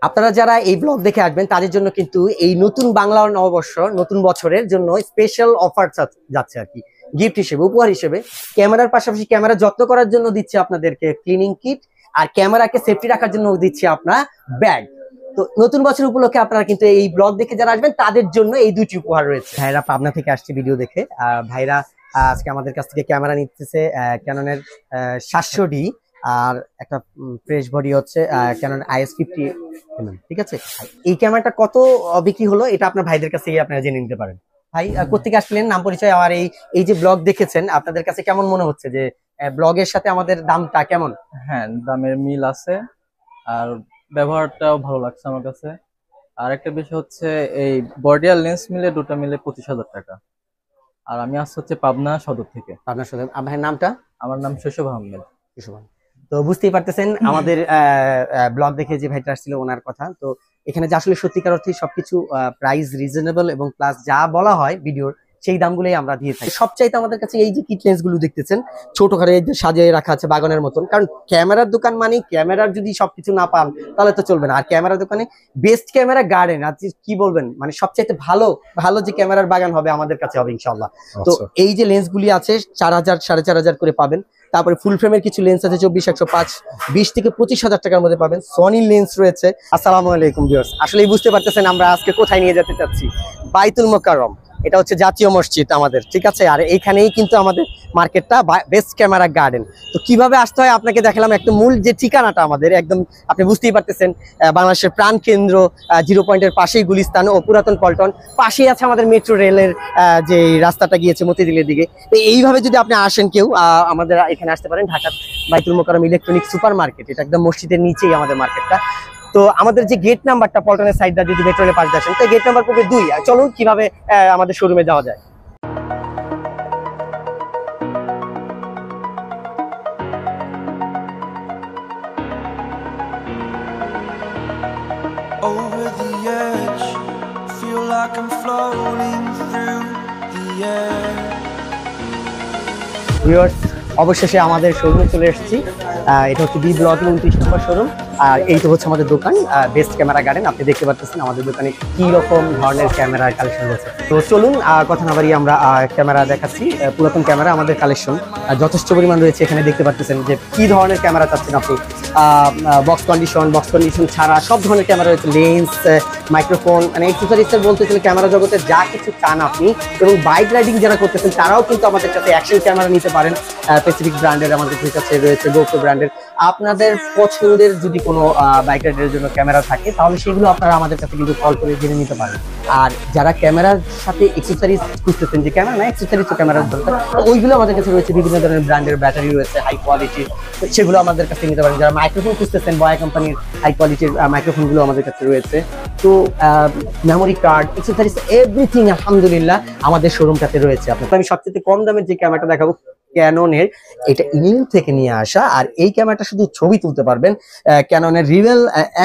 আপনারা যারা এই ব্লগ দেখে আসবেন তাদের জন্য কিন্তু এই নতুন বাংলা নববর্ষ নতুন বছরের জন্য স্পেশাল অফার যাচ্ছে আর কি, গিফট হিসেবে, উপহার হিসেবে। ক্যামেরার পাশাপাশি ক্যামেরা যত্ন করার জন্য দিচ্ছে আপনাদেরকে ক্লিনিং কিট, আর ক্যামেরাকে সেফটি রাখার জন্য দিচ্ছে আপনার ব্যাগ। তো নতুন বছর উপলক্ষে আপনারা কিন্তু এই ব্লগ দেখে যারা আসবেন তাদের জন্য এই দুইটি উপহার রয়েছে। ভাইরা পাবনা থেকে আসছে ভিডিও দেখে, ভাইরা আজকে আমাদের কাছ থেকে ক্যামেরা নিতেছে ক্যাননের 700D, আর একটা ফ্রেশ বডি হচ্ছে ক্যানন IS50, ঠিক আছে। এই ক্যামেরাটা কত বিক্রি হলো এটা আপনার ভাইদের কাছে আপনারা জেনে নিতে পারেন। ভাই কোথেকে আসলেন, নাম পরিচয়, আর এই যে ব্লগ দেখেছেন আপনাদের কাছে কেমন মনে হচ্ছে, যে ব্লগের সাথে আমাদের দামটা কেমন? হ্যাঁ, দামের মিল আছে আর ব্যবহারটাও ভালো লাগছে আমার কাছে। আর একটা বিষয় হচ্ছে এই বডি আর লেন্স মিলে দুটো মিলে 25,000 টাকা। আর আমি আসছি হচ্ছে পাবনা সদর থেকে। আপনার সাথে ভাইয়ের নামটা? আমার নাম শৈশব আহমেদ। তো বুঝতেই পারতেছেন আমাদের ব্লগ দেখে যে ভাইটা আসছিল ওনার কথা। তো এখানে যে আসলে সত্যিকার অর্থে সবকিছু প্রাইস রিজনেবল এবং প্লাস যা বলা হয় ভিডিওর সেই দামগুলোই আমরা দিয়ে থাকি। সবচাইতে আমাদের কাছে এই যে কিট লেন্স গুলো দেখতেছেন ছোটখাটো সাজিয়ে রাখা আছে বাগানের মতন, কারণ ক্যামেরার দোকান মানে ক্যামেরার যদি সবকিছু না পান তাহলে তো চলবে না। আর ক্যামেরার দোকানে বেস্ট ক্যামেরা গার্ডেন, আর কি বলবেন, মানে সবচাইতে ভালো ভালো যে ক্যামেরার বাগান হবে আমাদের কাছে হবে ইনশাল্লাহ। তো এই যে লেন্স গুলি আছে 4,000 4,500 করে পাবেন। তারপরে ফুল ফ্রেমের কিছু লেন্স আছে 24-105, 20 থেকে 25,000 টাকার মধ্যে পাবেন। সনি লেন্স রয়েছে। আসসালামু আলাইকুম ভিউয়ার্স, আসলেই বুঝতে পারতেছেন আমরা আজকে কোথায় নিয়ে যেতে চাচ্ছি। বাইতুল মোকাররম, এটা হচ্ছে জাতীয় মসজিদ আমাদের, ঠিক আছে। আর এইখানেই কিন্তু আমাদের মার্কেটটা, বেস্ট ক্যামেরা গার্ডেন। তো কিভাবে আসতে হয় আপনাকে দেখালাম, একটা মূল যে ঠিকানাটা আমাদের একদম আপনি বুঝতেই পারতেছেন, বাংলাদেশের প্রাণ কেন্দ্র, 0 পয়েন্টের পাশেই গুলিস্তান ও পুরাতন পল্টন, পাশেই আছে আমাদের মেট্রো রেলের যে রাস্তাটা গিয়েছে মতিঝিলের দিকে। তো এইভাবে যদি আপনি আসেন কেউ আমাদের এখানে আসতে পারেন, ঢাকার বাইতুল মোকাররম ইলেকট্রনিক সুপার মার্কেট, এটা একদম মসজিদের নিচেই আমাদের মার্কেটটা। তো আমাদের যে গেট নাম্বারটা পল্টনের সাইডটা যদি মেট্রো রেলের পাশে আসেন, তো গেট নাম্বার পড়বে 2। চলুন কিভাবে আমাদের শোরুমে যাওয়া যায়। Over the edge, feel like I'm floating through the air. Viewers, অবশেষে আমাদের শোরুমে চলে এসেছি। এটা হচ্ছে বি ব্লক 29 নম্বর শোরুম, আর এই তো হচ্ছে আমাদের দোকান বেস্ট ক্যামেরা গার্ডেন। আপনি দেখতে পাচ্ছেন আমাদের দোকানে কি রকম ধরনের ক্যামেরার কালেকশন রয়েছে। তো চলুন কথা না বাড়িয়ে আমরা ক্যামেরা দেখাচ্ছি। পুরাতন ক্যামেরা আমাদের কালেকশন যথেষ্ট পরিমাণ রয়েছে। এখানে দেখতে পাচ্ছেন যে কি ধরনের ক্যামেরা চাচ্ছেন আপনি, বক্স কন্ডিশন ছাড়া সব ধরনের ক্যামেরা রয়েছে। লেন্স, মাইক্রোফোন, মানে এক্সেসরিজ বলতে গেলে ক্যামেরা জগতে যা কিছু চান আপনি। এবং বাইক রাইডিং যারা করতেছেন তারাও কিন্তু আমাদের কাছে অ্যাকশন ক্যামেরা নিতে পারেন। প্যাসিফিক ব্র্যান্ডের আমাদের কাছে রয়েছে, গোপ্রো ব্র্যান্ডের। আপনাদের পছন্দের যদি কোনো বাইক রাইডারের জন্য ক্যামেরা থাকে তাহলে সেগুলো আপনারা আমাদের কাছে কিন্তু কল করে জেনে নিতে পারেন। আর যারা ক্যামেরার সাথে এক্সেসরিজ খুঁজতেছেন, যে ক্যামেরা না এক্সেসরিজ তো ক্যামেরার দরকার, ওইগুলো আমাদের কাছে রয়েছে। বিভিন্ন ধরনের ব্র্যান্ডের ব্যাটারি রয়েছে হাই কোয়ালিটির, সেগুলো আমাদের কাছে নিতে পারেন। যারা মাইক্রোফোন খুঁজতেছেন, বয়া কোম্পানির হাই কোয়ালিটির মাইক্রোফোনগুলো আমাদের কাছে রয়েছে। তো মেমোরি কার্ড, এক্সেসরিজ, এভরিথিং আলহামদুলিল্লাহ আমাদের শোরুমটাতে রয়েছে। আপনাকে আমি সবচেয়ে কম দামের যে ক্যামেরাটা দেখাবো ক্যাননের, এটা ইংল্যান্ড থেকে নিয়ে আসা। আর এই ক্যামেরাটা শুধু ছবি তুলতে পারবেন, ক্যাননের রিভেল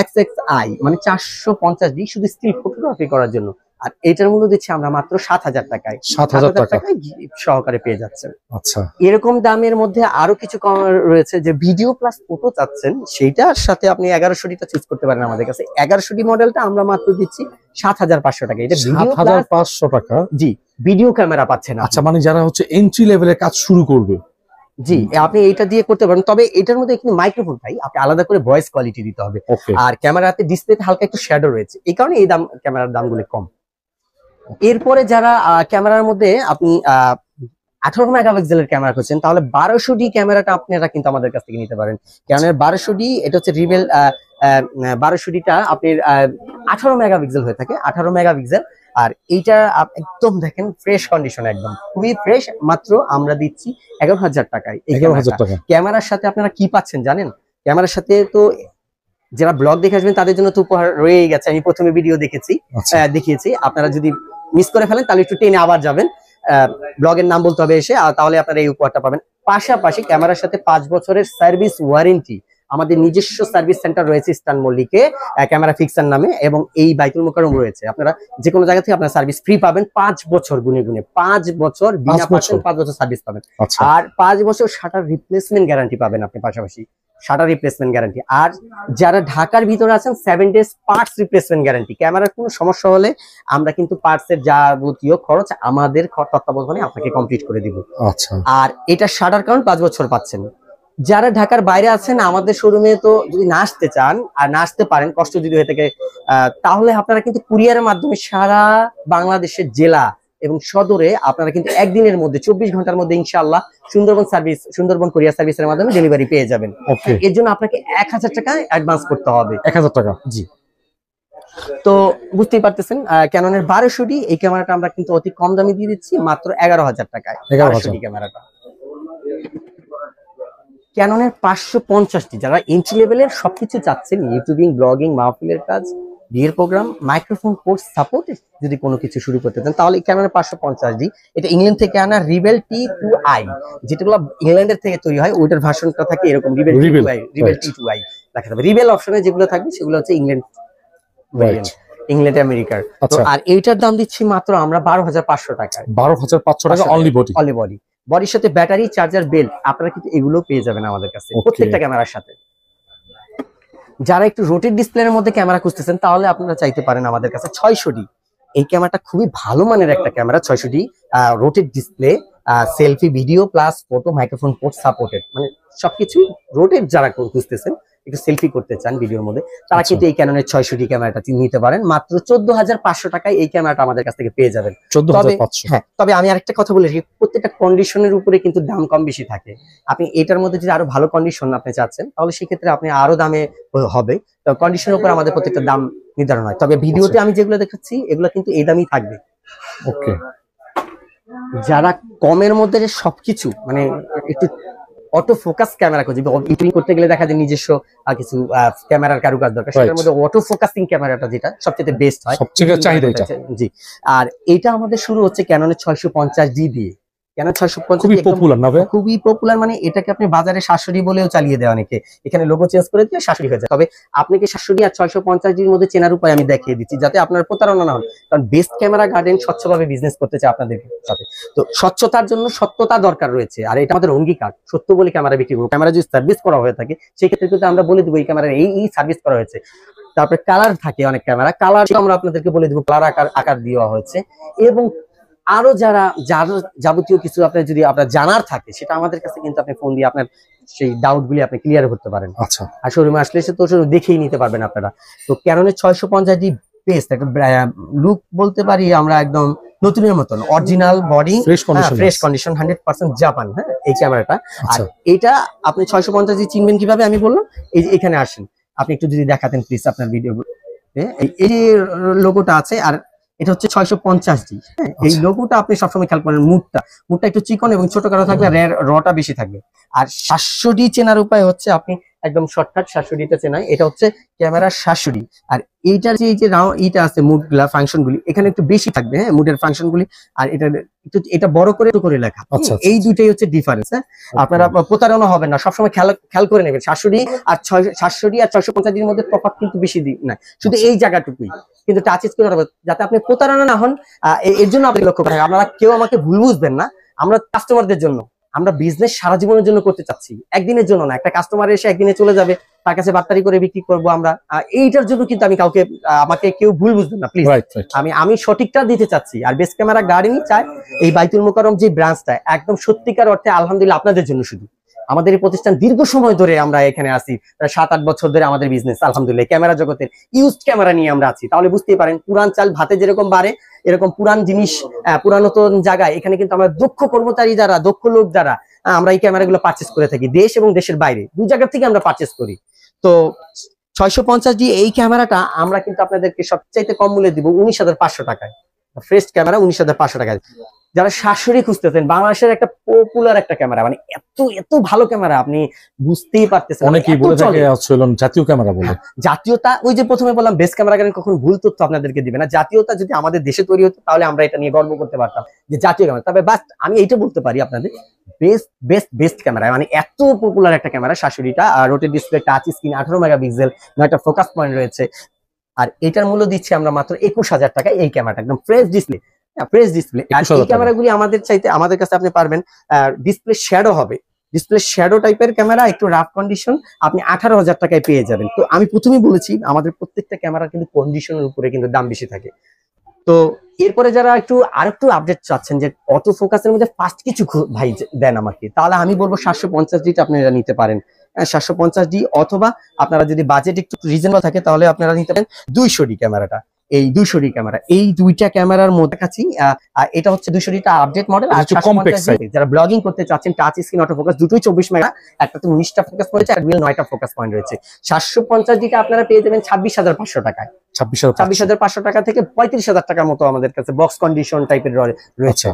XXI, মানে 450D, শুধু স্টিল ফটোগ্রাফি করার জন্য। আর এটার মূল্য দিচ্ছি আমরা মাত্র 7,000 টাকায়। 7,000 টাকায় সহকারে পেয়ে যাচ্ছেন। আচ্ছা, এরকম দামের মধ্যে আরো কিছু কম রয়েছে, যে ভিডিও প্লাস ফটো চাচ্ছেন সেইটার সাথে আপনি 1100Dটা চুজ করতে পারেন আমাদের কাছে। 1100D মডেলটা আমরা মাত্র দিচ্ছি 7,500 টাকা। এটা 7,500 টাকা। জি, ভিডিও ক্যামেরা পাচ্ছেন। আচ্ছা, মানে যারা হচ্ছে এন্ট্রি লেভেলের কাজ শুরু করবে, জি, আপনি এটা দিয়ে করতে পারেন। তবে এটার মধ্যে কিন্তু মাইক্রোফোন ভাই আপনি আলাদা করে ভয়েস কোয়ালিটি দিতে হবে। আর ক্যামেরাতে ডিসপ্লেতে হালকা একটু শ্যাডো রয়েছে, এই কারণে এই দাম, ক্যামেরার দামগুলো কম। এরপরে যারা ক্যামেরার মধ্যে আপনি 18 মেগাপিক্সেলের ক্যামেরা করছেন, তাহলে 1200D ক্যামেরাটা আপনারা কিন্তু আমাদের কাছ থেকে নিতে পারেন। ক্যাননের 1200D, এটা হচ্ছে রিভেল 1200Dটা আপনার 18 মেগাপিক্সেল হয়ে থাকে, 18 মেগাপিক্সেল। আর এইটা একদম দেখেন ফ্রেশ কন্ডিশন, একদম খুবই ফ্রেশ। মাত্র আমরা দিচ্ছি 11,000 টাকায়। 11,000 টাকা। ক্যামেরার সাথে আপনারা কি পাচ্ছেন জানেন? ক্যামেরার সাথে তো যারা ব্লগ দেখে আসবেন তাদের জন্য তো উপহার রয়েই গেছে। আমি প্রথমে ভিডিও দেখিয়েছি। আপনারা যদি মিস করে ফেলেন তাহলে একটু টেনে আবার যাবেন, ব্লগের নাম বলতে হবে এসে, তাহলে আপনারা এই উপহারটা পাবেন। পাশাপাশি ক্যামেরার সাথে 5 বছরের সার্ভিস ওয়ারেন্টি। আমাদের নিজস্ব সার্ভিস সেন্টার রয়েছে ইস্টার্ন মল্লিকে, ক্যামেরা ফিক্সার নামে, এবং এই বাইতুল মোকাররম রয়েছে। আপনারা যে কোনো জায়গা থেকে আপনারা সার্ভিস ফ্রি পাবেন 5 বছর গুনে 5 বছর বিনা পার্সেন্ট 5 বছর সার্ভিস পাবেন। আর 5 বছর শাটার রিপ্লেসমেন্ট গ্যারান্টি পাবেন আপনি। পাশাপাশি শাটার রিপ্লেসমেন্ট গ্যারান্টি। আর যারা ঢাকার ভিতরে আছেন 7 days পার্টস রিপ্লেসমেন্ট গ্যারান্টি। ক্যামেরার কোনো সমস্যা হলে আমরা কিন্তু পার্টসের যাবতীয় খরচ আমাদের তত্ত্বাবধানে আপনাকে কমপ্লিট করে দিব। আচ্ছা, আর এটা শাটার কারণ 5 বছর পাচ্ছেন। যারা ঢাকার বাইরে আছেন আমাদের শোরুমে তো যদি না আসতে চান আর না আসতে পারেন, কষ্ট যদি হয়ে থাকে, তাহলে আপনারা কিন্তু কুরিয়ারের মাধ্যমে সারা বাংলাদেশের জেলা এবং সদরে আপনারা কিন্তু একদিনের মধ্যে 24 ঘন্টার মধ্যে ইনশাআল্লাহ সুন্দরবন কুরিয়ার সার্ভিসের মাধ্যমে ডেলিভারি পেয়ে যাবেন। ওকে। এর জন্য আপনাকে 1000 টাকা অ্যাডভান্স করতে হবে। 1000 টাকা? জি। তো বুঝতেই পারতেছেন ক্যাননের 1200D এই ক্যামেরাটা আমরা কিন্তু অতি কম দামে দিয়ে দিচ্ছি মাত্র 11,000 টাকায়। 1200D ক্যামেরাটা। ক্যাননের 550টি যারা এন্ট্রি লেভেলের সবকিছু চাচ্ছেন, ইউটিউবিং, ব্লগিং, মাহফিলের কাজ, বিয়ের প্রোগ্রাম, মাইক্রোফোন কোর্স সাপোর্ট যদি কোনো কিছু শুরু করতে চান, তাহলে ক্যাননের 550D। এটা ইংল্যান্ড থেকে আনা রিবেল T2i, যেগুলো ইংল্যান্ডের থেকে তৈরি হয়, ওইটার ভার্সনটা থাকে এরকম রিবেল T2i দেখা যাবে। রিবেল অপশনে যেগুলো থাকবে সেগুলো হচ্ছে ইংল্যান্ড ভেরিয়েন্ট, ইংল্যান্ড আমেরিকার। তো আর এইটার দাম দিচ্ছি মাত্র আমরা 12,500 টাকায়। 12,500 টাকা অনলি বডি? Only body. বডির সাথে ব্যাটারি, চার্জার, বেল্ট আপনারা কিন্তু এগুলো পেয়ে যাবেন আমাদের কাছে প্রত্যেকটা ক্যামেরার সাথে। যারা একটু রোটেট ডিসপ্লের মধ্যে ক্যামেরা খুঁজতেছেন তাহলে আপনারা চাইতে পারেন আমাদের কাছে 600D। এই ক্যামেরাটা খুবই ভালো মানের একটা camera. 600D rotate display, selfie, video plus photo, microphone port supported, মানে সবকিছু রোটেট। যারা খুঁজতেছেন একটু সেলফি করতে চান ভিডিওর মধ্যে, তারা কিন্তু এই ক্যাননের 600D ক্যামেরাটা নিতে পারেন। মাত্র 14,500 টাকায় এই ক্যামেরাটা আমাদের কাছ থেকে পেয়ে যাবেন। 14,500? হ্যাঁ, তবে আমি আরেকটা কথা বলে রাখি, প্রত্যেকটা কন্ডিশনের উপরে কিন্তু দাম কম বেশি থাকে। আপনি এটার মধ্যে যদি আরো ভালো কন্ডিশন আপনি চাচ্ছেন তাহলে সেক্ষেত্রে আপনি আরো দামে হবে। তো কন্ডিশনের উপর আমাদের প্রত্যেকটা দাম নির্ধারণ হয়। তবে ভিডিওতে আমি যেগুলো দেখাচ্ছি এগুলো কিন্তু এই দামই থাকবে। ওকে। যারা কমের মধ্যে সবকিছু মানে একটু অটো ফোকাস ক্যামেরা খুঁজে, ইউটিউব করতে গেলে দেখা যায় নিজস্ব কিছু ক্যামেরার কারুকাজ দরকার, সেটার মধ্যে অটো ফোকাসিং ক্যামেরাটা যেটা সবচেয়ে বেস্ট হয়, সবচেয়ে চাহিদা এটা। জি। আর এটা আমাদের শুরু হচ্ছে ক্যাননের 650D দিয়ে। ক্যানন 650 খুবই পপুলার না ভাই? খুবই পপুলার, মানে এটাকে আপনি বাজারে 700D বলেও চালিয়ে দেয় অনেকে, এখানে লোগো চেঞ্জ করে দিয়ে 700D হয়ে যায়। তবে আপনাকে 700D আর 650Dর মধ্যে চেনার উপায় আমি দেখিয়ে দিচ্ছি যাতে আপনার প্রতারণা না হয়। কারণ বেস্ট ক্যামেরা গার্ডেন স্বচ্ছভাবে বিজনেস করতে চায় আপনাদের সাথে। তো স্বচ্ছতার জন্য সত্যতা দরকার রয়েছে, আর এটা আমাদের অঙ্গীকার। সত্য বলে ক্যামেরা বিক্রি করবো। ক্যামেরা যদি সার্ভিস করা হয়ে থাকে সেক্ষেত্রে কিন্তু আমরা বলে দেবো এই ক্যামেরার এই সার্ভিস করা হয়েছে। তারপরে কালার থাকে অনেক ক্যামেরা, কালার আমরা আপনাদেরকে বলে দেবো কালার আকার দেওয়া হয়েছে। এবং আরো যাবতীয় কিছু আপনার যদি আপনার জানার থাকে সেটা আমাদের কাছে কিন্তু আপনি ফোন দিয়ে আপনার সেই ডাউট গুলি আপনি ক্লিয়ার করতে পারেন। আচ্ছা। আর শোরুমে আসলে সে তো দেখেই নিতে পারবেন আপনারা। তো ক্যাননের 650D বেস্ট একটা লুক বলতে পারি আমরা, একদম নতুনের মতন original body, fresh condition, 100% Japan. হ্যাঁ, এই ক্যামেরাটা। আর এটা আপনি 650D চিনবেন কিভাবে আমি বললাম, এই যে এখানে আসেন, আপনি একটু যদি দেখাতেন প্লিজ আপনার ভিডিও। এই যে লোগোটা আছে, আর এটা হচ্ছে 650D। হ্যাঁ, এই লোগোটা আপনি সবসময় খেয়াল করেন, মুডটা একটু চিকন এবং ছোট কারো থাকবে, রটা বেশি থাকবে। আর 700D চেনার উপায় হচ্ছে আপনি একদম শর্টকাট 700Dটা চেনায়, এটা হচ্ছে ক্যামেরা 700D। আর এইটার যে এইটা আছে মুডগুলা, ফাংশন গুলি এখানে একটু বেশি থাকবে। হ্যাঁ, মুডের ফাংশন গুলি, আর এটা বড় করে লেখা। এই দুইটাই হচ্ছে ডিফারেন্স। হ্যাঁ, আপনারা প্রতারণা হবেন না, সবসময় খেয়াল করে নেবেন। 700D আর 650Dর মধ্যে তফাৎ কিন্তু বেশি না, শুধু এই জায়গাটুকুই কিন্তু টাচ স্ক্রিন হবে, যাতে আপনি প্রতারণা না হন। এর জন্য আপনি লক্ষ্য করেন, আপনারা কেউ আমাকে ভুল বুঝবেন না। আমরা কাস্টমারদের জন্য, আমরা বিজনেস সারা জীবনের জন্য করতে চাচ্ছি, একদিনের জন্য না। একটা কাস্টমার এসে একদিনে চলে যাবে, তার কাছে বাট্টারি করে বিক্রি করবো আমরা, এইটার জন্য কিন্তু আমি আমাকে কেউ ভুল বুঝবেন না প্লিজ। আমি সঠিকটা দিতে চাচ্ছি। আর বেস্ট ক্যামেরা গার্ডেনই চাই এই বাইতুল মোকাররম যে ব্রাঞ্চটা, একদম সত্যিকার অর্থে আলহামদুলিল্লাহ আপনাদের জন্য শুধু। আমাদের এই প্রতিষ্ঠান দীর্ঘ সময় ধরে আমরা এখানে আছি, প্রায় 7-8 বছর ধরে আমাদের বিজনেস আলহামদুলিল্লাহ। ক্যামেরা জগতের ইউজড ক্যামেরা নিয়ে আমরা আছি, তাহলে বুঝতেই পারেন পুরান চাল ভাতে যেরকম বাড়ে, এরকম পুরান জিনিস পুরানতন জায়গায় এখানে কিন্তু আমরা দক্ষ কর্মচারী যারা, দক্ষ লোক যারা, আমরা এই ক্যামেরাগুলো পারচেস করে থাকি। দেশ এবং দেশের বাইরে দু জায়গা থেকে আমরা পারচেস করি। তো 650D এই ক্যামেরাটা আমরা কিন্তু আপনাদেরকে সবচাইতে কম মূল্যে দিব 19,500 টাকায়। ফ্রেশ ক্যামেরা 19,500 টাকায়। যারা 700D খুঁজতেছেন, বাংলাদেশের একটা পপুলার একটা ক্যামেরা, মানে এত ভালো ক্যামেরা আপনি বুঝতেই পারতেছেন। অনেকেই বলে থাকে জাতীয় ক্যামেরা বলে। জাতীয়তা, ওই যে প্রথমে বললাম বেস্ট ক্যামেরা গার্ডেন কখন ভুল তথ্য আপনাদেরকে দিবে না। জাতীয়তা যদি আমাদের দেশে তৈরি হতো তাহলে আমরা এটা নিয়ে গর্ব করতে পারতাম যে জাতীয় ক্যামেরা। তবে বাস আমি এইটা বলতে পারি আপনাদের, বেস্ট ক্যামেরা, মানে এত পপুলার একটা ক্যামেরা 700Dটা। আর rotate display, touch screen, 18 megapixel, 9টা ফোকাস পয়েন্ট রয়েছে। আর এটার মূল্য দিচ্ছি আমরা মাত্র 21,000 টাকায়। এই ক্যামেরাটা একদম ফ্রেশ ডিসপ্লে। আর এই ক্যামেরাগুলি আমাদের কাছে আপনি পারবেন ডিসপ্লে শ্যাডো হবে, ডিসপ্লে শ্যাডো টাইপের ক্যামেরা, একটু রাফ কন্ডিশন, আপনি 18,000 টাকায় পেয়ে যাবেন। তো আমি প্রথমেই বলেছি আমাদের প্রত্যেকটা ক্যামেরা কিন্তু কন্ডিশনের উপরে কিন্তু দাম বেশি থাকে। তো এরপরে যারা আরেকটু আপডেট চাচ্ছেন যে অটো ফোকাসের মধ্যে ফার্স্ট কিছু ভাই দেন আমাকে, তাহলে আমি বলবো 750D আপনারা নিতে পারেন। 750D, অথবা আপনারা যদি বাজেট একটু রিজনেবল থাকে তাহলে আপনারা নিতে পারেন 200D ক্যামেরাটা। এই 200D ক্যামেরা, এই দুইটা ক্যামেরার মধ্যে কাছে এটা হচ্ছে 200Dটা আপডেট মডেল। আর একটু কমপ্লেক্স যারা ব্লগিং করতে চাচ্ছেন, টাচ স্ক্রিন অটো ফোকাস, দুটোই 24 মেগা, একটাতে 19টা ফোকাস পয়েন্ট আর 9টা ফোকাস পয়েন্ট রয়েছে। 750Dটা আপনারা পেয়ে যাবেন 26,500 টাকায়। 26,500 টাকা থেকে 35,000 টাকার মতো আমাদের কাছে বক্স কন্ডিশন টাইপের রয়েছে।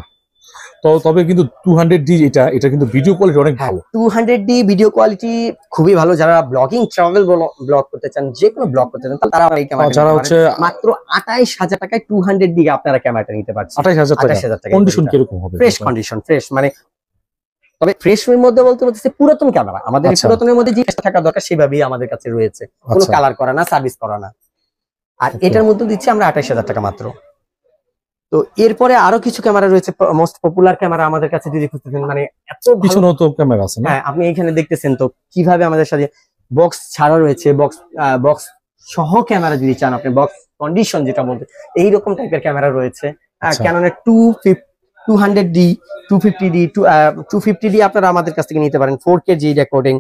তো তবে কিন্তু 200D এটা কিন্তু ভিডিও কোয়ালিটি অনেক ভালো। 200D ভিডিও কোয়ালিটি খুবই ভালো। যারা ব্লগিং, ট্রাভেল ব্লগ করতে চান, যে কোনো ব্লগ করতে চান, তারা এই ক্যামেরা, যারা হচ্ছে মাত্র 28,000 টাকায় 200D আপনারা ক্যামেরাটা নিতে পারছেন। 28,000 টাকা। কন্ডিশন কিরকম হবে? ফ্রেশ কন্ডিশন, ফ্রেশ মানে, তবে ফ্রেশ এর মধ্যে বলতে পুরাতন ক্যামেরা। আমাদের পুরাতনের মধ্যে যে থাকা দরকার সেভাবেই আমাদের কাছে রয়েছে, কোনো কালার করা না, সার্ভিস করা না। আর এটার মধ্যে দিচ্ছি আমরা 28,000 টাকা মাত্র। তো এরপরে আরো কিছু ক্যামেরা রয়েছে, মোস্ট পপুলার ক্যামেরা আমাদের কাছে যদি খুঁজতেছেন, মানে এত পিছনে তো ক্যামেরা আছে না? হ্যাঁ, আপনি এখানে দেখতেছেন তো কিভাবে আমাদের সাথে বক্স ছাড়া রয়েছে, বক্স সহ ক্যামেরা যদি চান আপনি, বক্স কন্ডিশন যেটা বলতে, এইরকম টাইপের ক্যামেরা রয়েছে। ক্যাননের 200D, 250D, 250D আপনারা আমাদের কাছ থেকে নিতে পারেন। 4K জি রেকর্ডিং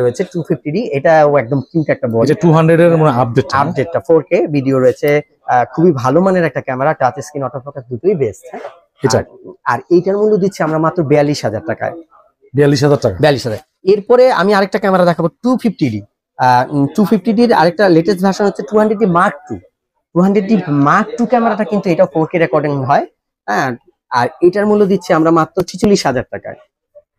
রয়েছে 250D, এটাও একদম কিউট একটা বডি। এটা 200 এর মানে আপডেটটা 4K ভিডিও রয়েছে, খুবই ভালো মানের একটা camera, touch screen, auto focus দুটোই বেস্ট। আর এইটার মূল্য দিচ্ছি আমরা মাত্র 42,000 টাকায়। 42,000 টাকা। 42,000। এরপরে আমি আরেকটা ক্যামেরা দেখাবো 250D। 250D এর আরেকটা লেটেস্ট ভার্সন হচ্ছে 200D Mark II। 200D Mark II ক্যামেরাটা কিন্তু এটা 4K রেকর্ডিং হয়। হ্যাঁ, আর এটার মূল্য দিচ্ছি আমরা মাত্র 46,000 টাকায়।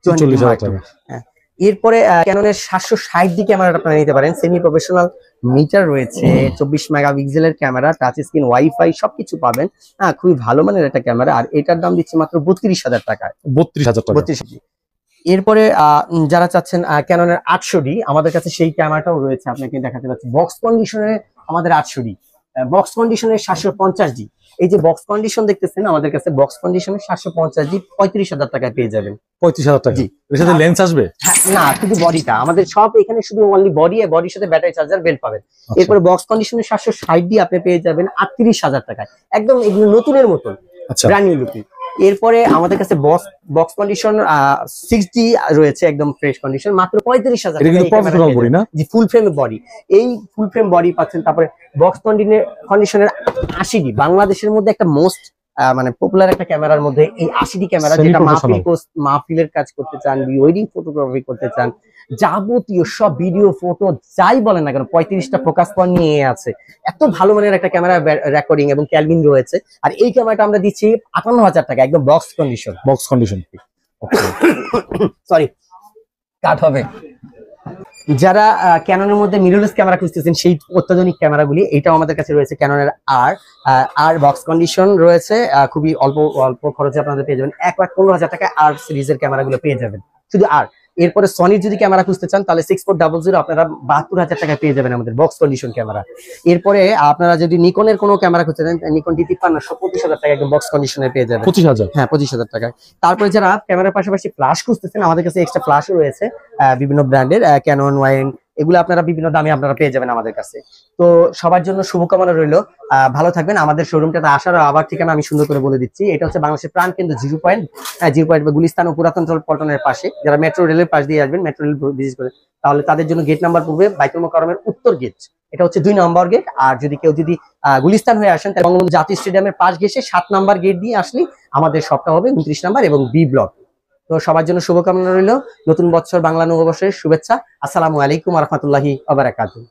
46,000 টাকা। হ্যাঁ, এরপরে ক্যাননের 760D ক্যামেরাটা আপনারা নিতে পারেন। সেমি প্রফেশনাল মিটার রয়েছে, 24 মেগাপিক্সেলের ক্যামেরা, টাচ স্ক্রিন, ওয়াইফাই সবকিছু পাবেন। হ্যাঁ, খুবই ভালো মানের একটা ক্যামেরা। আর এটার দাম দিচ্ছি মাত্র 32,000 টাকায়। 32,000 টাকা। 32। এরপরে যারা চাচ্ছেন ক্যাননের 800D, আমাদের কাছে সেই ক্যামেরাটাও রয়েছে, আপনাকে দেখাতে পাচ্ছি। বক্স কন্ডিশনে আমাদের 800D, বক্স কন্ডিশনের 750D। এই যে বক্স কন্ডিশন দেখতেছেন আমাদের কাছে, বক্স কন্ডিশনের 750D 35,000 টাকায় পেয়ে যাবেন। 35,000 টাকা। এর সাথে লেন্স আসবে? না, শুধু বডিটা আমাদের সব এখানে, শুধু অনলি বডি, আর বডির সাথে ব্যাটারি চার্জার বেল্ট পাবেন। এরপরে বক্স কন্ডিশনের 760D আপনি পেয়ে যাবেন 38,000 টাকায়, একদম এগুলো নতুনের মতন, ব্র্যান্ড নিউ লুকিং। এরপরে আমাদের কাছে বক্স কন্ডিশন 6D রয়েছে, একদম ফ্রেশ কন্ডিশন, মাত্র 35,000 টাকা। প্রফেশনাল বডি না? জি, ফুল ফ্রেম বডি। এই ফুল ফ্রেম বডি পাচ্ছেন। তারপরে বক্স কন্ডিশনের 80D, বাংলাদেশের মধ্যে একটা মোস্ট মানে পপুলার একটা ক্যামেরার মধ্যে এই 80D ক্যামেরা, যেটা মাহফিলের কাজ করতে চান, ওয়েডিং ফটোগ্রাফি করতে চান, যাবতীয় সব ভিডিও, ফটো যাই বলেন না কেন, 35টা ফোকাস পয়েন্ট নিয়ে আছে। এত ভালো মানের একটা ক্যামেরা, রেকর্ডিং এবং ক্যালভিন রয়েছে। আর এই ক্যামেরাটা আমরা দিচ্ছি 58,000 টাকা, একদম বক্স কন্ডিশন। সরি, কাট হবে। যারা ক্যাননের মধ্যে মিররলেস ক্যামেরা খুঁজতেছেন, সেই অত্যাধুনিক ক্যামেরাগুলি, এটাও আমাদের কাছে রয়েছে। ক্যাননের আর বক্স কন্ডিশন রয়েছে, খুবই অল্প খরচে আপনাদের পেয়ে যাবেন। 1,15,000 টাকায় আর সিরিজের ক্যামেরাগুলো পেয়ে যাবেন, শুধু আর। এরপরে সনির যদি ক্যামেরা খুঁজতে চান তাহলে 6400 আপনারা 72,000 টাকায় পেয়ে যাবেন আমাদের বক্স কন্ডিশন ক্যামেরা। এরপরে আপনারা যদি নিকনের কোনো ক্যামেরা খুঁজতে চান, নিকন D53 25,000 টাকা একদম বক্স কন্ডিশনে পেয়ে যাবেন। 25,000? হ্যাঁ, 25,000 টাকায়। তারপরে যারা ক্যামেরার পাশাপাশি ফ্ল্যাশ খুঁজতেছেন, আমাদের কাছে এক্সট্রা ফ্ল্যাশও রয়েছে বিভিন্ন ব্র্যান্ডের, ক্যানন, ওয়াইন, এগুলো আপনারা বিভিন্ন দামে আপনারা পেয়ে যাবেন আমাদের কাছে। তো সবার জন্য শুভকামনা রইল, ভালো থাকবেন। আমাদের শোরুমটাতে আসার আবার ঠিকানা আমি সুন্দর করে বলে দিচ্ছি। এটা হচ্ছে বাংলাদেশের প্রাণ কেন্দ্র 0 পয়েন্ট বা গুলিস্তান ও পুরাতন পল্টনের পাশে। যারা মেট্রো রেলের পাশ দিয়ে আসবেন, মেট্রো রেল ভিজিট করে, তাহলে তাদের জন্য গেট নাম্বার পড়বে বাইতুল মোকাররমের উত্তর গেট, এটা হচ্ছে 2 নম্বর গেট। আর যদি কেউ গুলিস্তান হয়ে আসেন, তাহলে বঙ্গবন্ধু জাতীয় স্টেডিয়ামের পাশ ঘেঁষে 7 নম্বর গেট দিয়ে আসলে আমাদের শপটা হবে 29 নম্বর এবং বি ব্লক। তো সবার জন্য শুভকামনা রইল, নতুন বছর, বাংলা নববর্ষের শুভেচ্ছা। আসসালামু আলাইকুম ওয়া রাহমাতুল্লাহি ওয়া বারাকাতুহু।